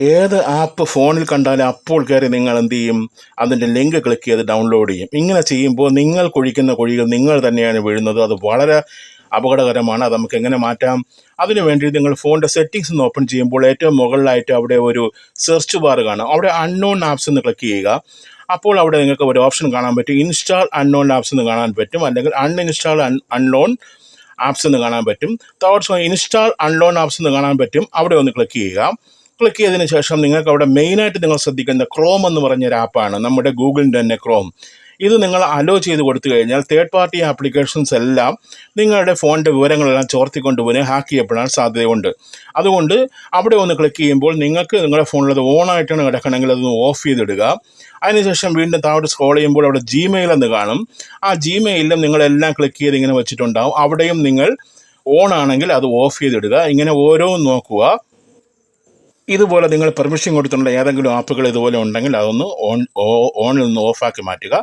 ഏത് ആപ്പ് ഫോണിൽ കണ്ടാലും അപ്പോൾ കയറി നിങ്ങൾ എന്ത് ചെയ്യും? അതിൻ്റെ ലിങ്ക് ക്ലിക്ക് ചെയ്ത് ഡൗൺലോഡ് ചെയ്യും. ഇങ്ങനെ ചെയ്യുമ്പോൾ നിങ്ങൾ കുഴിക്കുന്ന കുഴികൾ നിങ്ങൾ തന്നെയാണ് വീഴുന്നത്. അത് വളരെ അപകടകരമാണ്. അത് നമുക്ക് എങ്ങനെ മാറ്റാം? അതിനു വേണ്ടി നിങ്ങൾ ഫോണിൻ്റെ സെറ്റിങ്സ് ഒന്ന് ഓപ്പൺ ചെയ്യുമ്പോൾ ഏറ്റവും മുകളിലായിട്ട് അവിടെ ഒരു സെർച്ച് ബാർ കാണാം. അവിടെ അൺനോൺ ആപ്സ് എന്ന് ക്ലിക്ക് ചെയ്യുക. അപ്പോൾ അവിടെ നിങ്ങൾക്ക് ഒരു ഓപ്ഷൻ കാണാൻ പറ്റും, ഇൻസ്റ്റാൾ അൺനോൺ ആപ്സ് എന്ന് കാണാൻ പറ്റും, അല്ലെങ്കിൽ അൺഇൻസ്റ്റാൾ അൺനോൺ ആപ്സ് എന്ന് കാണാൻ പറ്റും. ഇൻസ്റ്റാൾ അൺനോൺ ആപ്സ് എന്ന് കാണാൻ പറ്റും. അവിടെ ഒന്ന് ക്ലിക്ക് ചെയ്യുക. ക്ലിക്ക് ചെയ്തതിന് ശേഷം നിങ്ങൾക്ക് അവിടെ മെയിനായിട്ട് നിങ്ങൾ ശ്രദ്ധിക്കേണ്ട ക്രോം എന്ന് പറഞ്ഞൊരു ആപ്പാണ്, നമ്മുടെ ഗൂഗിളിൻ്റെ തന്നെ ക്രോം. ഇത് നിങ്ങൾ അലോ ചെയ്ത് കൊടുത്തു കഴിഞ്ഞാൽ തേർഡ് പാർട്ടി ആപ്ലിക്കേഷൻസ് എല്ലാം നിങ്ങളുടെ ഫോണിൻ്റെ വിവരങ്ങളെല്ലാം ചോർത്തിക്കൊണ്ടുപോകാൻ ഹാക്ക് ചെയ്യപ്പെടാൻ സാധ്യതയുണ്ട്. അതുകൊണ്ട് അവിടെ ഒന്ന് ക്ലിക്ക് ചെയ്യുമ്പോൾ നിങ്ങൾക്ക് നിങ്ങളുടെ ഫോണിൽ അത് ഓണായിട്ടാണ് കിടക്കണമെങ്കിൽ അതൊന്ന് ഓഫ് ചെയ്തിടുക. അതിനുശേഷം വീണ്ടും താഴോട്ട് സ്ക്രോൾ ചെയ്യുമ്പോൾ അവിടെ ജിമെയിൽ എന്ന് കാണും. ആ ജിമെയിലും നിങ്ങളെല്ലാം ക്ലിക്ക് ചെയ്ത് ഇങ്ങനെ വെച്ചിട്ടുണ്ടാവും. അവിടെയും നിങ്ങൾ ഓൺ ആണെങ്കിൽ അത് ഓഫ് ചെയ്തിടുക. ഇങ്ങനെ ഓരോന്നും നോക്കുക. ഇതുപോലെ നിങ്ങൾ പെർമിഷൻ കൊടുത്തിട്ടുള്ള ഏതെങ്കിലും ആപ്പുകൾ ഇതുപോലെ ഉണ്ടെങ്കിൽ അതൊന്ന് ഓണിൽ നിന്ന് ഓഫാക്കി മാറ്റുക.